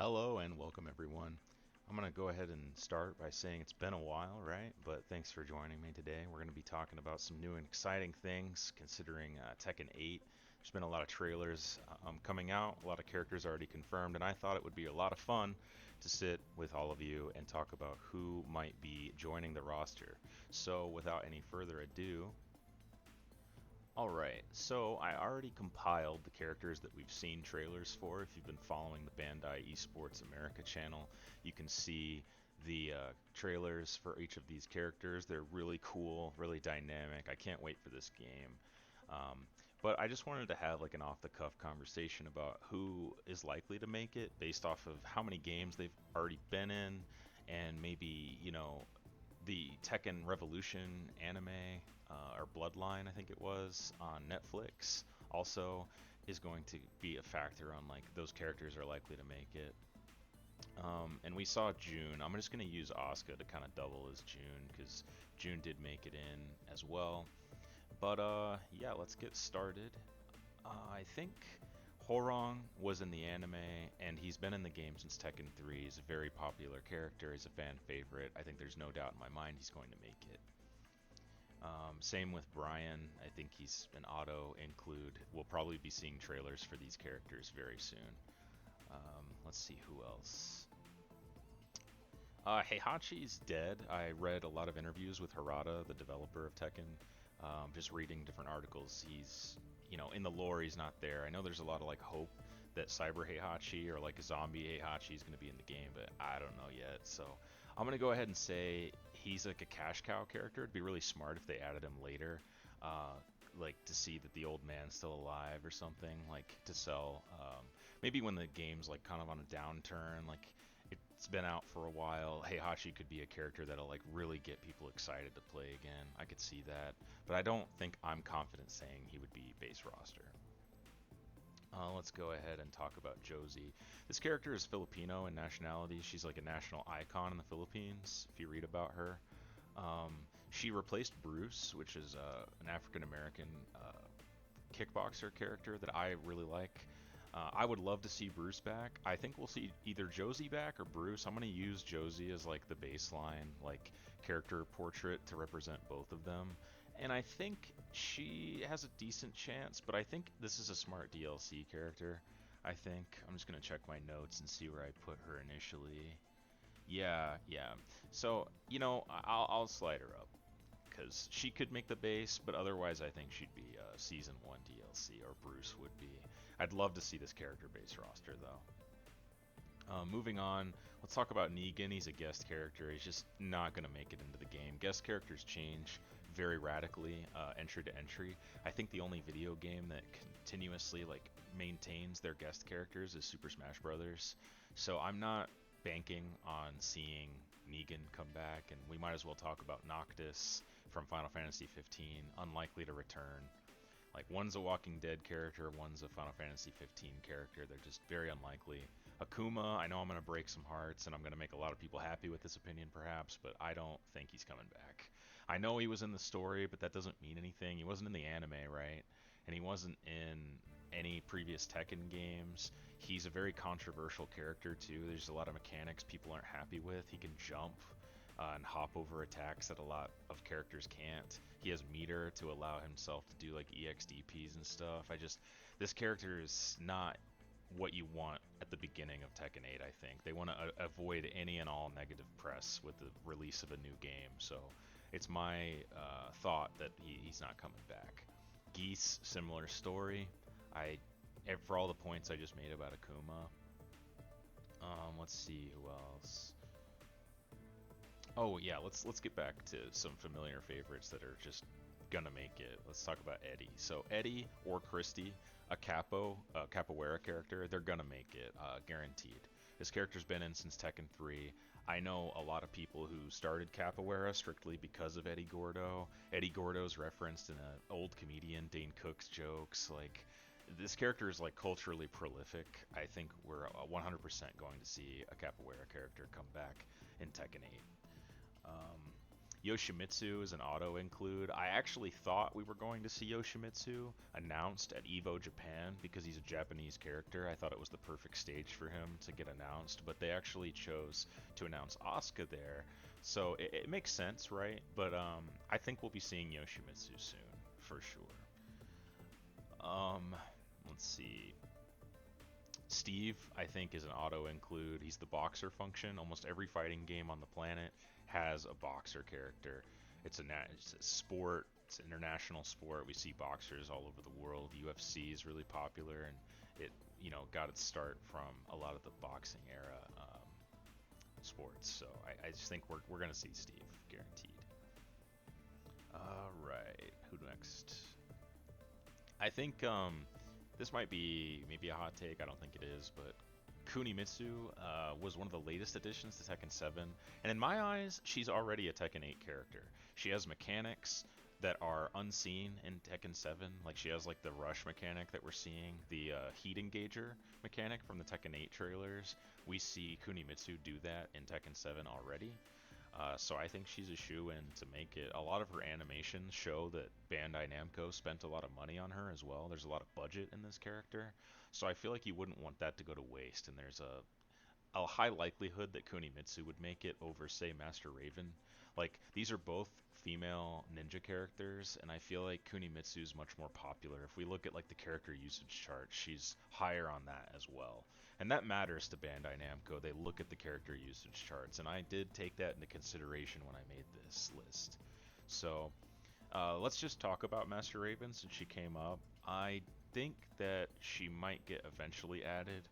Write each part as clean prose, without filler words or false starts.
Hello and welcome everyone. I'm going to go ahead and start by saying it's been a while, right? But thanks for joining me today. We're going to be talking about some new and exciting things considering Tekken 8. There's been a lot of trailers coming out, a lot of characters already confirmed, and I thought it would be a lot of fun to sit with all of you and talk about who might be joining the roster. So without any further ado, alright, so I already compiled the characters that we've seen trailers for. If you've been following the Bandai Esports America channel, you can see the trailers for each of these characters. They're really cool, really dynamic. I can't wait for this game. Um, but I just wanted to have like an off-the-cuff conversation about who is likely to make it based off of how many games they've already been in, and maybe, the Tekken Revolution anime or Bloodline, I think it was, on Netflix also is going to be a factor on like those characters are likely to make it. And we saw June. I'm just going to use Asuka to kind of double as June because June did make it in as well. But yeah, let's get started. I think Horong was in the anime, and he's been in the game since Tekken 3. He's a very popular character. He's a fan favorite. I think there's no doubt in my mind he's going to make it. Same with Brian. I think he's an auto include. We'll probably be seeing trailers for these characters very soon. Let's see who else. Heihachi's dead. I read a lot of interviews with Harada, the developer of Tekken. Just reading different articles. He's, in the lore, he's not there. I know there's a lot of like hope that Cyber Heihachi or like a Zombie Heihachi is going to be in the game, but I don't know yet. So I'm going to go ahead and say he's like a cash cow character. It'd be really smart if they added him later, like to see that the old man's still alive or something, like to sell. Maybe when the game's like kind of on a downturn, like it's been out for a while, Heihachi could be a character that'll like really get people excited to play again. I could see that, but I don't think I'm confident saying he would be base roster. Let's go ahead and talk about Josie. This character is Filipino in nationality. She's like a national icon in the Philippines, if you read about her. She replaced Bruce, which is an African American kickboxer character that I really like. I would love to see Bruce back. I think we'll see either Josie back or Bruce. I'm going to use Josie as like the baseline, like character portrait to represent both of them. And I think she has a decent chance, but I think this is a smart DLC character. I think I'm just going to check my notes and see where I put her initially. Yeah, yeah. So, I'll slide her up because she could make the base, but otherwise I think she'd be Season 1 DLC, or Bruce would be. I'd love to see this character base roster, though. Moving on, let's talk about Negan. He's a guest character. He's just not going to make it into the game. Guest characters change very radically entry to entry. I think the only video game that continuously like maintains their guest characters is Super Smash Brothers. So I'm not banking on seeing Negan come back, and we might as well talk about Noctis from Final Fantasy 15, unlikely to return. Like, one's a Walking Dead character, one's a Final Fantasy 15 character. They're just very unlikely. Akuma, I know I'm going to break some hearts, and I'm going to make a lot of people happy with this opinion, perhaps, but I don't think he's coming back. I know he was in the story, but that doesn't mean anything. He wasn't in the anime, right? And he wasn't in any previous Tekken games. He's a very controversial character, too. There's a lot of mechanics people aren't happy with. He can jump and hop over attacks that a lot of characters can't. He has meter to allow himself to do like EXDPs and stuff. This character is not what you want at the beginning of Tekken 8, I think. They want to avoid any and all negative press with the release of a new game, so it's my thought that he's not coming back. Geese, similar story. For all the points I just made about Akuma. Let's see who else. Oh yeah, let's get back to some familiar favorites that are just gonna make it. Let's talk about Eddie. So Eddie or Christy, a capoeira character, they're gonna make it, guaranteed. This character's been in since Tekken 3. I know a lot of people who started capoeira strictly because of Eddie Gordo. Eddie Gordo's referenced in an old comedian, Dane Cook's jokes. Like, this character is like culturally prolific. I think we're 100% going to see a capoeira character come back in Tekken 8. Yoshimitsu is an auto include. I actually thought we were going to see Yoshimitsu announced at Evo Japan because he's a Japanese character. I thought it was the perfect stage for him to get announced, but they actually chose to announce Asuka there. So it makes sense, right? But I think we'll be seeing Yoshimitsu soon, for sure. Um, let's see. Steve, I think, is an auto include. He's the boxer function. Almost every fighting game on the planet has a boxer character. It's a sport. It's an international sport. We see boxers all over the world. UFC is really popular, and it got its start from a lot of the boxing era sports. So I just think we're gonna see Steve guaranteed. All right, who next? I think this might be maybe a hot take. I don't think it is, but Kunimitsu was one of the latest additions to Tekken 7, and in my eyes, she's already a Tekken 8 character. She has mechanics that are unseen in Tekken 7. Like she has like the rush mechanic that we're seeing, the heat engager mechanic from the Tekken 8 trailers. We see Kunimitsu do that in Tekken 7 already. So I think she's a shoe-in to make it. A lot of her animations show that Bandai Namco spent a lot of money on her as well. There's a lot of budget in this character. So I feel like you wouldn't want that to go to waste, and there's a high likelihood that Kunimitsu would make it over, say, Master Raven. Like, these are both female ninja characters, and I feel like Kunimitsu is much more popular. If we look at, like, the character usage chart, she's higher on that as well. And that matters to Bandai Namco. They look at the character usage charts, and I did take that into consideration when I made this list. So, let's just talk about Master Raven since she came up. I think that she might get eventually added,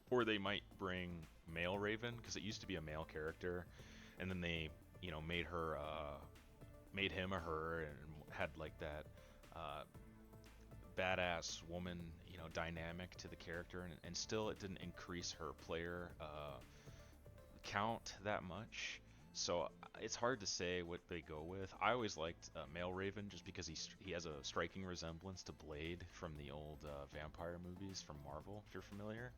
or they might bring male Raven because it used to be a male character, and then they, made her, made him a her, and had like that badass woman, dynamic to the character, and still it didn't increase her player count that much. So it's hard to say what they go with. I always liked male Raven just because he has a striking resemblance to Blade from the old vampire movies from Marvel, if you're familiar.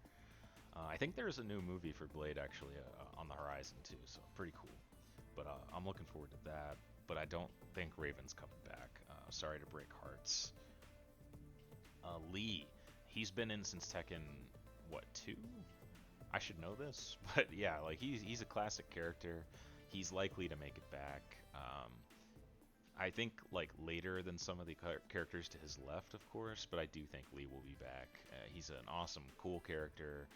I think there's a new movie for Blade actually on the horizon too, so pretty cool. But I'm looking forward to that. But I don't think Raven's coming back. Sorry to break hearts. Lee, he's been in since Tekken, what, 2? I should know this, but yeah, like he's a classic character. He's likely to make it back. I think like later than some of the characters to his left, of course, but I do think Lee will be back. He's an awesome, cool character.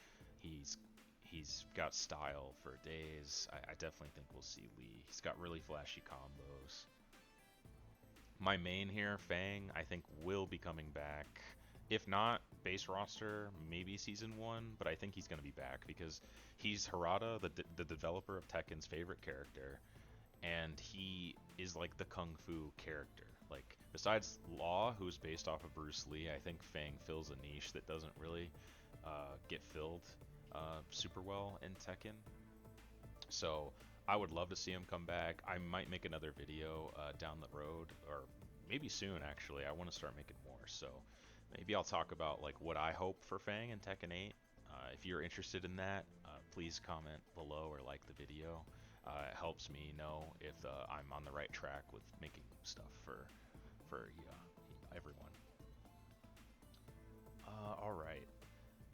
He's got style for days. I definitely think we'll see Lee. He's got really flashy combos. My main here, Fang, I think will be coming back. If not base roster, maybe season 1, but I think he's going to be back because he's Harada, the developer of Tekken's favorite character, and he is like the kung fu character. Like besides Law, who's based off of Bruce Lee, I think Fang fills a niche that doesn't really get filled super well in Tekken. So I would love to see him come back. I might make another video down the road, or maybe soon actually. I want to start making more, so maybe I'll talk about like what I hope for Fang in Tekken 8. If you're interested in that, please comment below or like the video. It helps me know if I'm on the right track with making stuff for everyone. All right.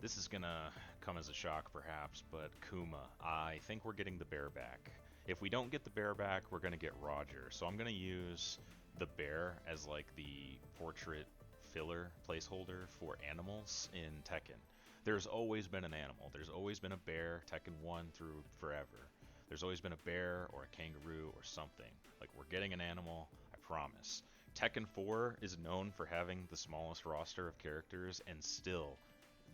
This is gonna come as a shock perhaps, but Kuma, I think we're getting the bear back. If we don't get the bear back, we're gonna get Roger. So I'm gonna use the bear as like the portrait filler placeholder for animals in Tekken. There's always been an animal. There's always been a bear, Tekken 1 through forever. There's always been a bear or a kangaroo or something. Like we're getting an animal, I promise. Tekken 4 is known for having the smallest roster of characters, and still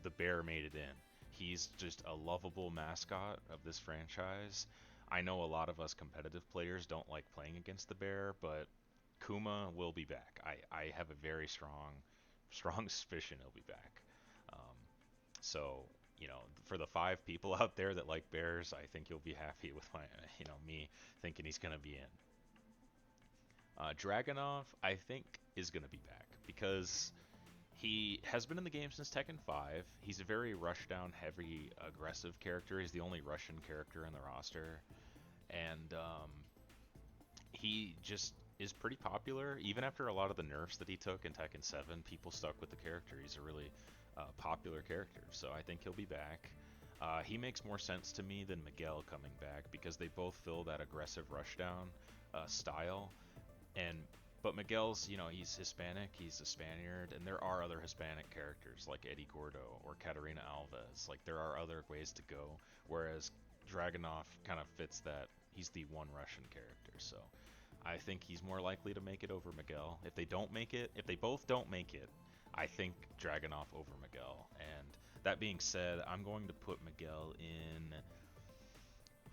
the bear made it in. He's just a lovable mascot of this franchise. I know a lot of us competitive players don't like playing against the bear, but Kuma will be back. I have a very strong suspicion he'll be back. So, for the 5 people out there that like bears, I think you'll be happy with me thinking he's going to be in. Dragunov, I think, is going to be back because he has been in the game since Tekken 5. He's a very rushdown, heavy, aggressive character. He's the only Russian character in the roster. And he just is pretty popular. Even after a lot of the nerfs that he took in Tekken 7, people stuck with the character. He's a really popular character, so I think he'll be back. He makes more sense to me than Miguel coming back because they both fill that aggressive rushdown style. And but Miguel's, he's Hispanic, he's a Spaniard, and there are other Hispanic characters like Eddie Gordo or Catarina Alves. Like there are other ways to go. Whereas Dragunov kind of fits that. He's the one Russian character, so I think he's more likely to make it over Miguel. If they don't make it, if they both don't make it, I think Dragunov over Miguel. And that being said, I'm going to put Miguel in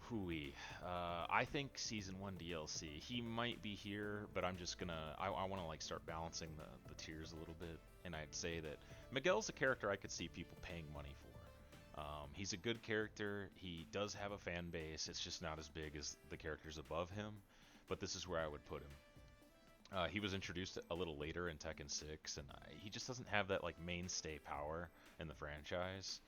Hui. I think season one DLC. He might be here, but I'm just gonna. I want to like start balancing the tiers a little bit, and I'd say that Miguel's a character I could see people paying money for. He's a good character. He does have a fan base. It's just not as big as the characters above him, but this is where I would put him. He was introduced a little later in Tekken 6, and he just doesn't have that like mainstay power in the franchise.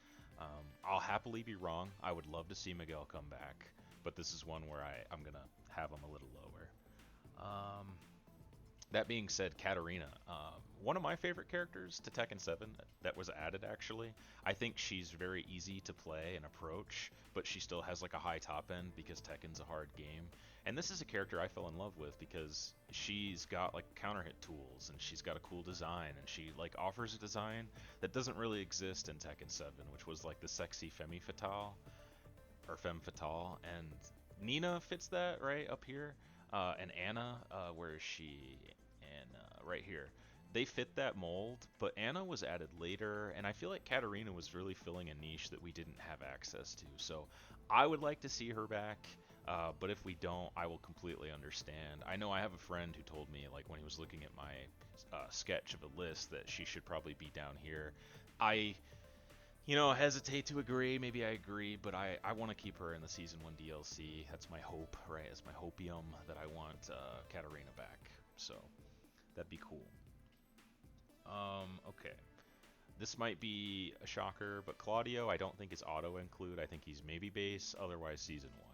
I'll happily be wrong. I would love to see Miguel come back, but this is one where I'm gonna have him a little lower. That being said, Katarina, one of my favorite characters to Tekken 7 that was added actually. I think she's very easy to play and approach, but she still has like a high top end because Tekken's a hard game. And this is a character I fell in love with because she's got like counter hit tools and she's got a cool design and she like offers a design that doesn't really exist in Tekken 7, which was like the sexy Femme Fatale or Femme Fatale, and Nina fits that right up here. And Anna, where is she? And right here. They fit that mold, but Anna was added later, and I feel like Katarina was really filling a niche that we didn't have access to. So I would like to see her back, but if we don't, I will completely understand. I know I have a friend who told me, like when he was looking at my sketch of a list, that she should probably be down here. I hesitate to agree. Maybe I agree, but I want to keep her in the Season 1 DLC. That's my hope, right? It's my hopium that I want Katarina back. So, that'd be cool. Okay. This might be a shocker, but Claudio I don't think is auto-include. I think he's maybe base, otherwise Season 1.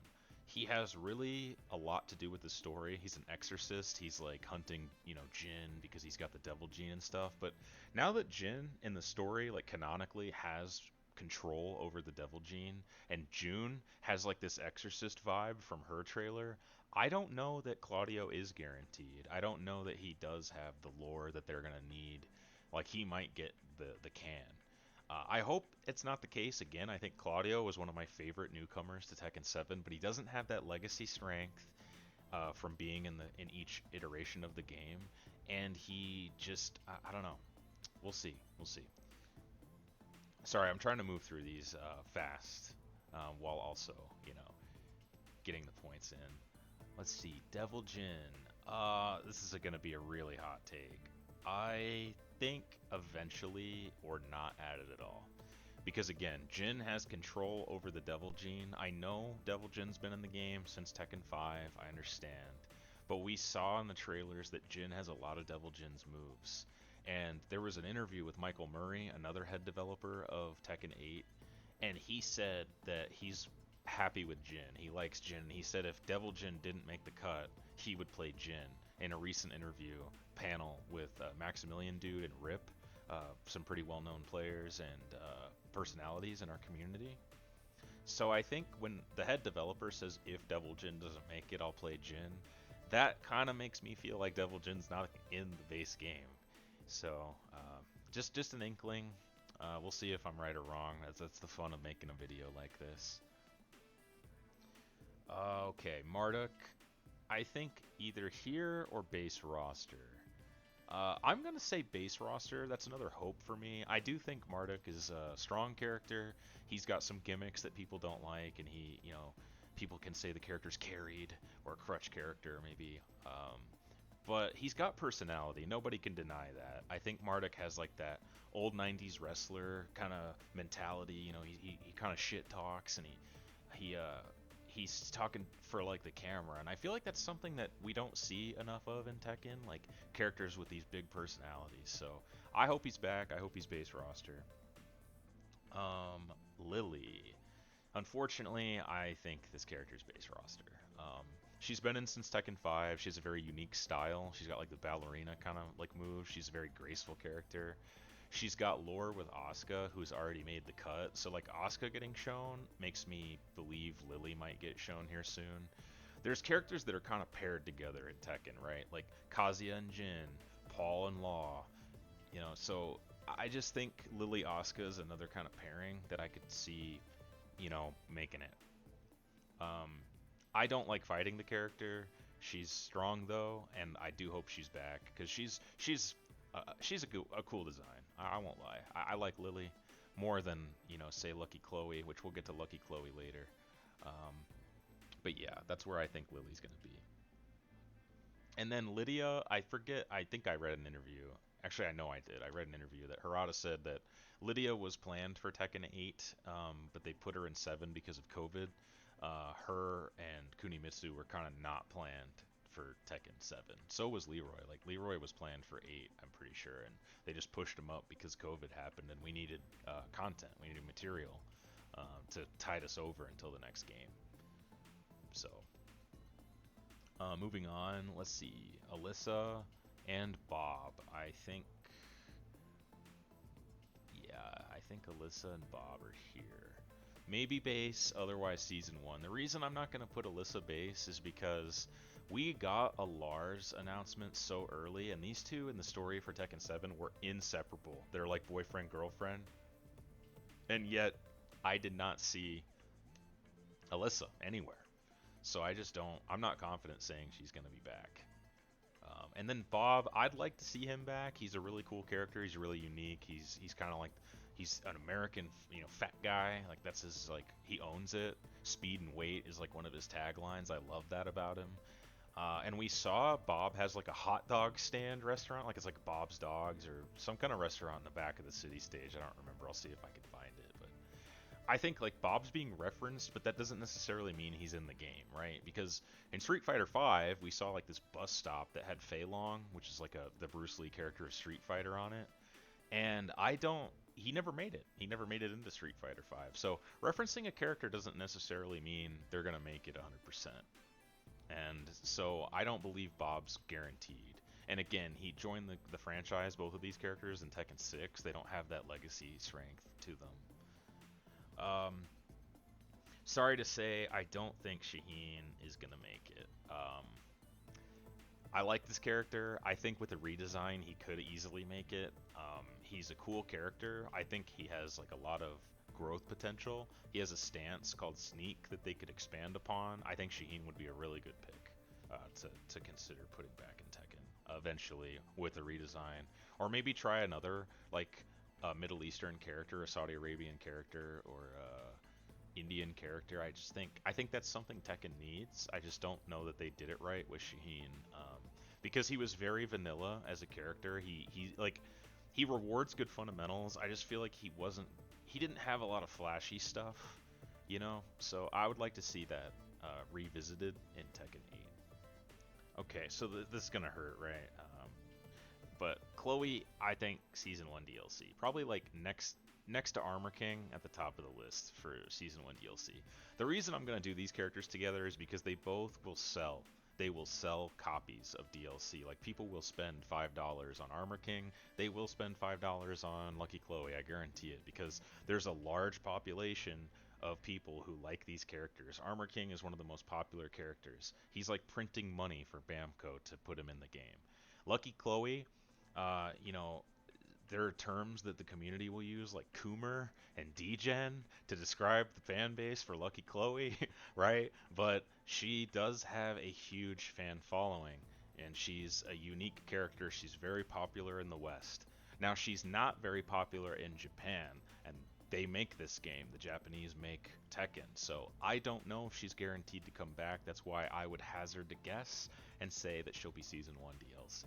He has really a lot to do with the story. He's an exorcist. He's like hunting, Jin because he's got the devil gene and stuff. But now that Jin in the story, like canonically, has control over the devil gene, and June has like this exorcist vibe from her trailer, I don't know that Claudio is guaranteed. I don't know that he does have the lore that they're gonna need. Like he might get the can. I hope it's not the case. Again, I think Claudio was one of my favorite newcomers to Tekken 7, but he doesn't have that legacy strength from being in each iteration of the game, and he just I don't know. We'll see. We'll see. Sorry, I'm trying to move through these fast while also getting the points in. Let's see, Devil Jin. This is going to be a really hot take. I think eventually or not added at all. Because again, Jin has control over the Devil Gene. I know Devil Jin's been in the game since Tekken 5, I understand. But we saw in the trailers that Jin has a lot of Devil Jin's moves. And there was an interview with Michael Murray, another head developer of Tekken 8, and he said that he's happy with Jin. He likes Jin. He said if Devil Jin didn't make the cut, he would play Jin. In a recent interview panel with Maximilian Dude and Rip, some pretty well-known players and personalities in our community. So I think when the head developer says if Devil Jin doesn't make it, I'll play Jin, that kind of makes me feel like Devil Jin's not in the base game. So just an inkling. We'll see if I'm right or wrong. That's the fun of making a video like this. Okay, Marduk. I think either here or base roster. I'm going to say base roster. That's another hope for me. I do think Marduk is a strong character. He's got some gimmicks that people don't like, and people can say the character's carried or a crutch character maybe. But he's got personality. Nobody can deny that. I think Marduk has like that old 90s wrestler kind of mentality. He kind of shit talks, and he's talking for like the camera, and I feel like that's something that we don't see enough of in Tekken, like characters with these big personalities. So I hope he's back. I hope he's base roster. Lily. Unfortunately, I think this character's base roster. She's been in since Tekken 5. She has a very unique style. She's got like the ballerina kind of like move. She's a very graceful character. She's got lore with Asuka, who's already made the cut. So like Asuka getting shown makes me believe Lily might get shown here soon. There's characters that are kind of paired together in Tekken, right? Like Kazuya and Jin, Paul and Law. So I just think Lily Asuka is another kind of pairing that I could see, making it. Um, I don't like fighting the character. She's strong though, and I do hope she's back because she's a cool design. I won't lie. I like Lily more than say Lucky Chloe, which we'll get to Lucky Chloe later. Um, but yeah, that's where I think Lily's gonna be. And then Lydia, I forget. I think I read an interview. Actually, I know I did. I read an interview that Harada said that Lydia was planned for Tekken 8, but they put her in 7 because of COVID. Her and Kunimitsu were kind of not planned for Tekken 7. So was Leroy. Like Leroy was planned for 8, I'm pretty sure, and they just pushed him up because COVID happened, and we needed content, we needed material to tide us over until the next game. So, moving on, let's see, Alyssa and Bob. I think Alyssa and Bob are here. Maybe base, otherwise season 1. The reason I'm not going to put Alyssa base is because we got a Lars announcement so early, and these two in the story for Tekken 7 were inseparable. They're like boyfriend, girlfriend. And yet, I did not see Alyssa anywhere. So I'm not confident saying she's going to be back. And then Bob, I'd like to see him back. He's a really cool character. He's really unique. He's kind of like, he's an American, fat guy. Like that's his, like, he owns it. Speed and weight is like one of his taglines. I love that about him. And we saw Bob has like a hot dog stand restaurant, like it's like Bob's Dogs or some kind of restaurant in the back of the city stage. I don't remember. I'll see if I can find it. But I think like Bob's being referenced, but that doesn't necessarily mean he's in the game, right? Because in Street Fighter V, we saw like this bus stop that had Fei Long, which is like the Bruce Lee character of Street Fighter on it. And he never made it. He never made it into Street Fighter V. So referencing a character doesn't necessarily mean they're going to make it 100%. And so I don't believe Bob's guaranteed. And again, he joined the franchise, both of these characters, in Tekken 6. They don't have that legacy strength to them. Sorry to say, I don't think Sheen is going to make it. I like this character. I think with the redesign, he could easily make it. He's a cool character. I think he has like a lot of growth potential. He has a stance called Sneak that they could expand upon. I think Sheen would be a really good pick to consider putting back in Tekken eventually with a redesign, or maybe try another like a Middle Eastern character, a Saudi Arabian character, or Indian character. I think that's something Tekken needs. I just don't know that they did it right with Sheen, because he was very vanilla as a character. He rewards good fundamentals. I just feel like he didn't have a lot of flashy stuff, So I would like to see that revisited in Tekken 8. Okay, so this is gonna hurt, right? But Chloe, I think season 1 DLC, probably like next to Armor King at the top of the list for season 1 DLC. The reason I'm gonna do these characters together is because they both will sell. They will sell copies of DLC. Like people will spend $5 on Armor King. They will spend $5 on Lucky Chloe. I guarantee it, because there's a large population of people who like these characters. Armor King is one of the most popular characters. He's like printing money for Bamco to put him in the game. Lucky Chloe, there are terms that the community will use like Coomer and Degen to describe the fan base for Lucky Chloe, right? But she does have a huge fan following, and she's a unique character. She's very popular in the West. Now, she's not very popular in Japan, and they make this game. The Japanese make Tekken, so I don't know if she's guaranteed to come back. That's why I would hazard to guess and say that she'll be Season 1 DLC.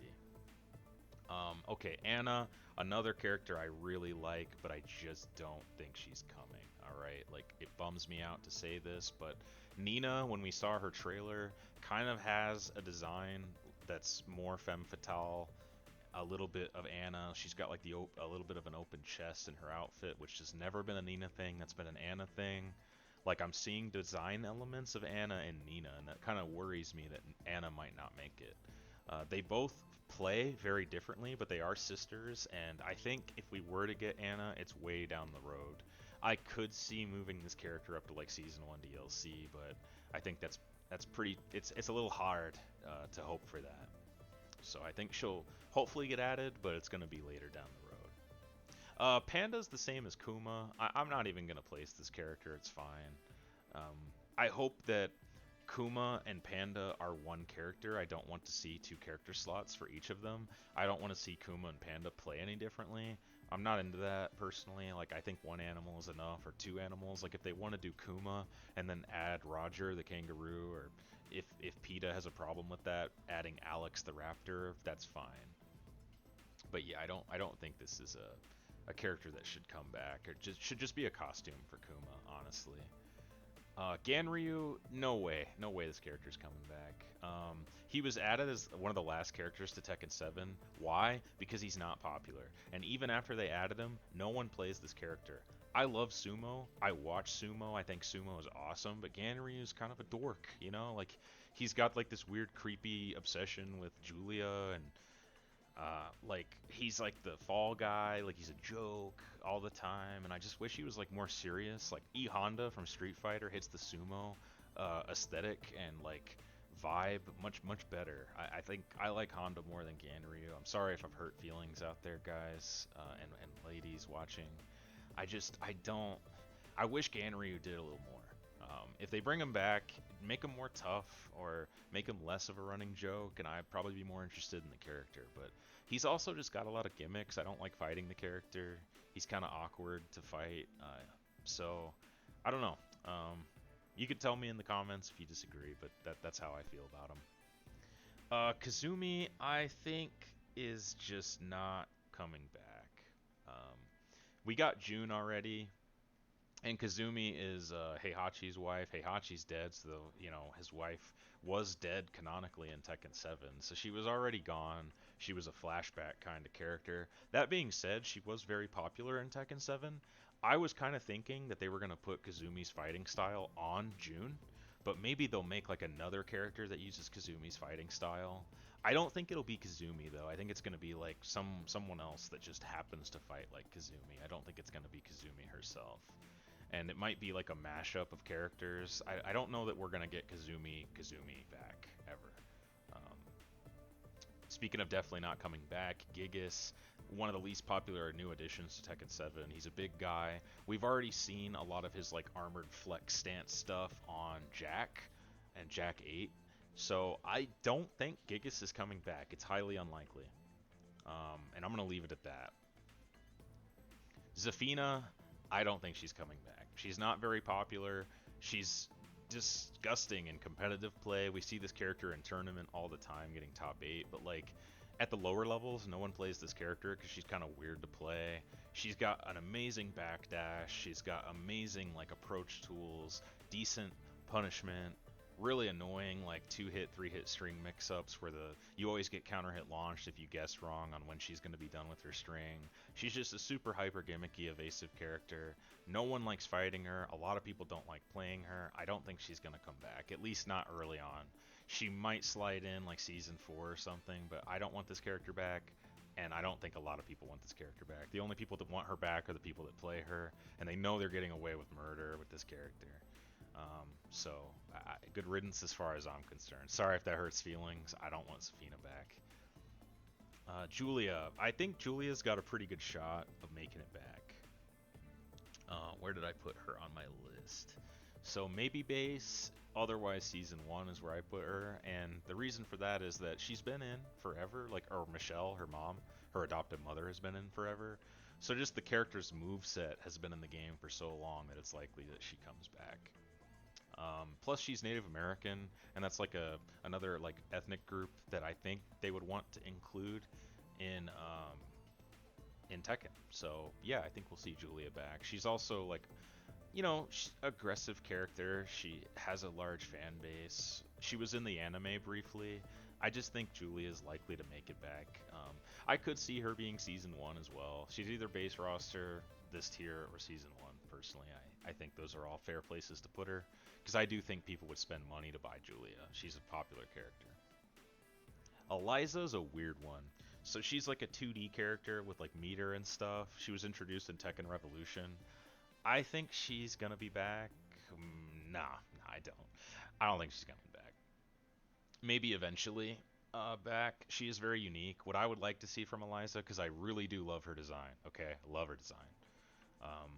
Okay, Anna, another character I really like, but I just don't think she's coming, alright? Like, it bums me out to say this, but Nina, when we saw her trailer, kind of has a design that's more femme fatale, a little bit of Anna. She's got like a little bit of an open chest in her outfit, which has never been a Nina thing, that's been an Anna thing. Like I'm seeing design elements of Anna and Nina, and that kind of worries me that Anna might not make it. They both play very differently, but they are sisters, and I think if we were to get Anna, it's way down the road. I could see moving this character up to like season one DLC, but I think that's pretty. It's a little hard to hope for that. So I think she'll hopefully get added, but it's going to be later down the road. Panda's the same as Kuma. I'm not even gonna place this character. It's fine. Um, I hope that Kuma and Panda are one character. I don't want to see two character slots for each of them. I don't want to see Kuma and Panda play any differently. I'm not into that personally. Like I think one animal is enough, or two animals. Like if they want to do Kuma and then add Roger the kangaroo, or if PETA has a problem with that, adding Alex the raptor, that's fine. But yeah, I don't think this is a character that should come back, or just should just be a costume for Kuma, honestly. Ganryu, no way this character's coming back. He was added as one of the last characters to Tekken 7. Why? Because he's not popular. And even after they added him, no one plays this character. I love sumo. I watch sumo. I think sumo is awesome, but Ganryu is kind of a dork, you know? Like he's got like this weird creepy obsession with Julia, and like he's like the fall guy, like he's a joke all the time, and I just wish he was like more serious. Like E Honda from Street Fighter hits the sumo aesthetic and like vibe much better. I think I like Honda more than Ganryu. I'm sorry if I've hurt feelings out there, guys, and ladies watching. I don't. I wish Ganryu did a little more. If they bring him back, make him more tough or make him less of a running joke, and I'd probably be more interested in the character. But he's also just got a lot of gimmicks. I don't like fighting the character. He's kind of awkward to fight. So I don't know. You could tell me in the comments if you disagree, but that's how I feel about him. Kazumi, I think, is just not coming back. Um, we got June already. And Kazumi is Heihachi's wife. Heihachi's dead, so his wife was dead canonically in Tekken 7, so she was already gone. She was a flashback kind of character. That being said, she was very popular in Tekken 7. I was kind of thinking that they were going to put Kazumi's fighting style on June, but maybe they'll make like another character that uses Kazumi's fighting style. I don't think it'll be Kazumi though. I think it's going to be like someone else that just happens to fight like Kazumi. I don't think it's going to be Kazumi herself, and it might be like a mashup of characters. I don't know that we're gonna get Kazumi back ever. Um, Speaking of definitely not coming back, Gigas, one of the least popular new additions to Tekken 7. He's a big guy. We've already seen a lot of his like armored flex stance stuff on Jack and Jack 8. So I don't think Gigas is coming back. It's highly unlikely. And I'm gonna leave it at that. Safina, I don't think she's coming back. She's not very popular. She's disgusting in competitive play. We see this character in tournament all the time getting top 8, but like at the lower levels, no one plays this character because she's kind of weird to play. She's got an amazing backdash. She's got amazing like approach tools, decent punishment, really annoying like 2-hit, 3-hit string mix-ups where you always get counter hit launched if you guess wrong on when she's going to be done with her string. She's just a super hyper gimmicky, evasive character. No one likes fighting her. A lot of people don't like playing her. I don't think she's going to come back, at least not early on. She might slide in like season 4 or something, but I don't want this character back, and I don't think a lot of people want this character back. The only people that want her back are the people that play her, and they know they're getting away with murder with this character. So good riddance as far as I'm concerned. Sorry if that hurts feelings. I don't want Safina back. Julia. I think Julia's got a pretty good shot of making it back. Where did I put her on my list? So maybe base, otherwise season 1 is where I put her. And the reason for that is that she's been in forever. Or Michelle, her mom, her adopted mother, has been in forever. So just the character's moveset has been in the game for so long that it's likely that she comes back. Plus she's Native American, and that's like another like ethnic group that I think they would want to include in Tekken. So yeah, I think we'll see Julia back. She's also like, aggressive character. She has a large fan base. She was in the anime briefly. I just think Julia is likely to make it back. I could see her being season 1 as well. She's either base roster, this tier, or season 1. Personally, I think those are all fair places to put her, because I do think people would spend money to buy Julia. She's a popular character. Eliza's a weird one. So she's like a 2D character with like meter and stuff. She was introduced in Tekken Revolution. I think she's gonna be back. Nah, I don't. I don't think she's coming back. Maybe eventually back. She is very unique. What I would like to see from Eliza, because I really do love her design. Okay, love her design. Um,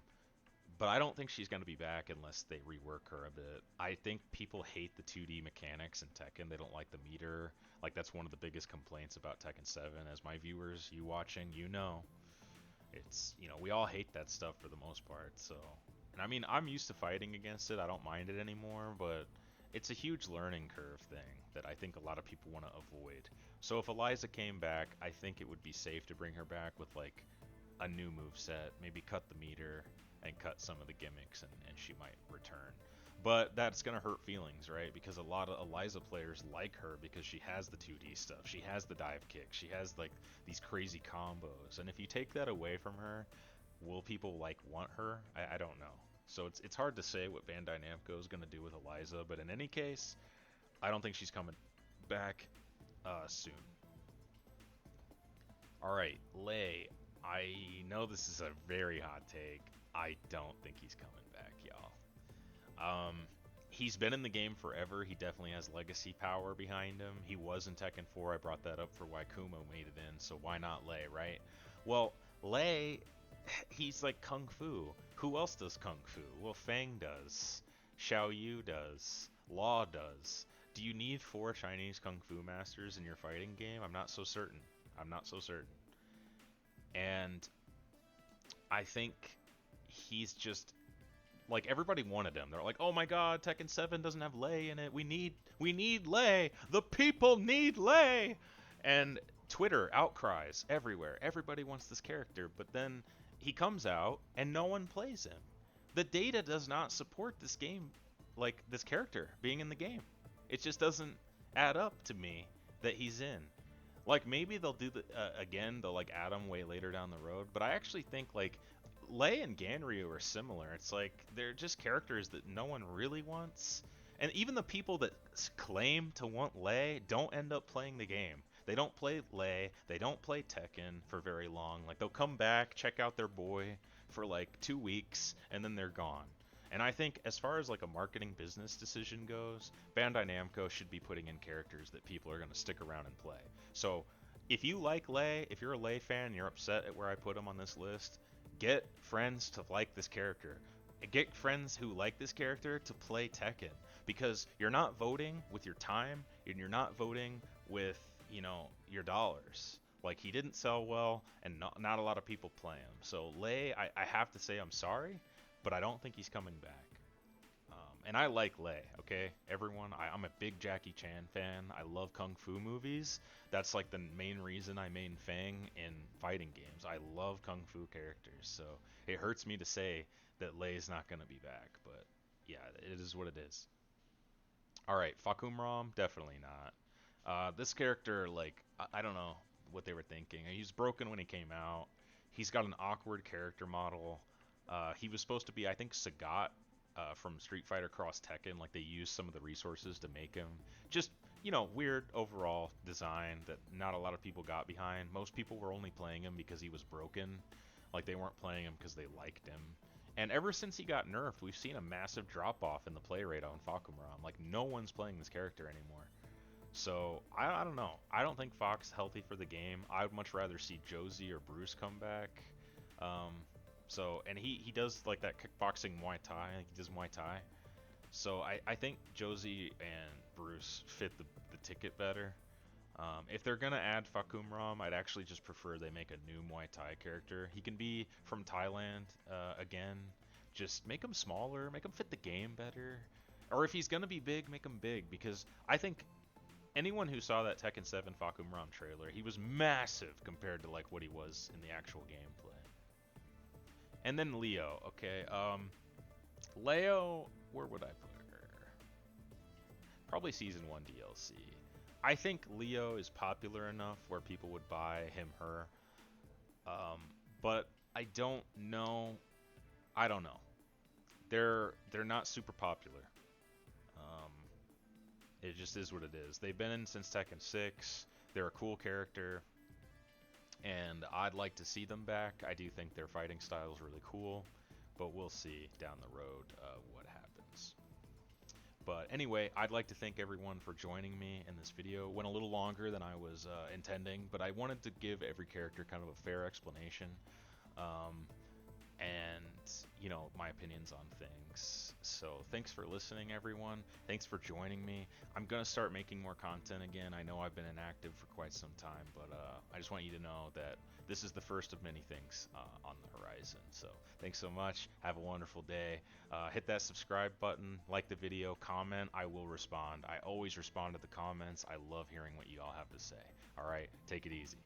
but I don't think she's going to be back unless they rework her a bit. I think people hate the 2D mechanics in Tekken. They don't like the meter. Like, that's one of the biggest complaints about Tekken 7. As my viewers, you watching, you know. It's, we all hate that stuff for the most part. So, and I mean, I'm used to fighting against it. I don't mind it anymore, but it's a huge learning curve thing that I think a lot of people want to avoid. So if Eliza came back, I think it would be safe to bring her back with like a new move set, maybe cut the meter and cut some of the gimmicks, and she might return. But that's gonna hurt feelings, right? Because a lot of Eliza players like her because she has the 2D stuff, she has the dive kick, she has like these crazy combos, and if you take that away from her, will people like want her? I don't know. So it's hard to say what Bandai Namco is gonna do with Eliza, but in any case, I don't think she's coming back soon. All right, Lei. I know this is a very hot take. I don't think he's coming back, y'all. He's been in the game forever. He definitely has legacy power behind him. He was in Tekken 4. I brought that up for why Kuma made it in, so why not Lei, right? Well, Lei, he's like Kung Fu. Who else does Kung Fu? Well, Fang does. Xiao Yu does. Law does. Do you need 4 Chinese Kung Fu masters in your fighting game? I'm not so certain. I'm not so certain. And I think he's just like everybody wanted him. They're like, "Oh my God, Tekken 7 doesn't have Lei in it. We need Lei. The people need Lei." And Twitter outcries everywhere. Everybody wants this character, but then he comes out and no one plays him. The data does not support this game, like this character being in the game. It just doesn't add up to me that he's in. Like maybe they'll do the again. They'll like add him way later down the road. But I actually think like Lei and Ganryu are similar. It's like they're just characters that no one really wants. And even the people that claim to want Lei don't end up playing the game. They don't play Lei. They don't play Tekken for very long. Like they'll come back, check out their boy for like 2 weeks, and then they're gone. And I think as far as like a marketing business decision goes, Bandai Namco should be putting in characters that people are going to stick around and play. So if you like Lei, if you're a Lei fan and you're upset at where I put him on this list, get friends to like this character. Get friends who like this character to play Tekken. Because you're not voting with your time, and you're not voting with, your dollars. Like, he didn't sell well, and not a lot of people play him. So Lei, I have to say I'm sorry, but I don't think he's coming back. And I like Lei, okay? Everyone, I'm a big Jackie Chan fan. I love Kung Fu movies. That's like the main reason I main Fang in fighting games. I love Kung Fu characters, so it hurts me to say that Lei's not going to be back, but yeah, it is what it is. Alright, Fakumram, definitely not. This character, like, I don't know what they were thinking. He was broken when he came out. He's got an awkward character model. He was supposed to be, I think, Sagat from Street Fighter Cross Tekken. Like, they used some of the resources to make him. Just, weird overall design that not a lot of people got behind. Most people were only playing him because he was broken. Like, they weren't playing him because they liked him. And ever since he got nerfed, we've seen a massive drop-off in the play rate on Fakumram. Like, no one's playing this character anymore. So, I don't know. I don't think Fox healthy for the game. I would much rather see Josie or Bruce come back. And he does, like, that kickboxing Muay Thai. Like, he does Muay Thai. So, I think Josie and Bruce fit the ticket better. If they're going to add Fakumram, I'd actually just prefer they make a new Muay Thai character. He can be from Thailand again. Just make him smaller, make him fit the game better. Or if he's going to be big, make him big. Because I think anyone who saw that Tekken 7 Fakumram trailer, he was massive compared to like what he was in the actual gameplay. And then Leo, okay. Leo, where would I put her? Probably Season 1 DLC. I think Leo is popular enough where people would buy him, her. But I don't know. I don't know. they're not super popular. Um, it just is what it is. They've been in since Tekken 6. They're a cool character, and I'd like to see them back. I do think their fighting style is really cool, but we'll see down the road what happens. But anyway, I'd like to thank everyone for joining me in this video. It went a little longer than I was intending, but I wanted to give every character kind of a fair explanation. Um, and my opinions on things. So thanks for listening, everyone. Thanks for joining me. I'm gonna start making more content again. I know I've been inactive for quite some time, but I just want you to know that this is the first of many things on the horizon. So thanks so much. Have a wonderful day. Hit that subscribe button, like the video, comment. I will respond. I always respond to the comments. I love hearing what you all have to say. All right, take it easy.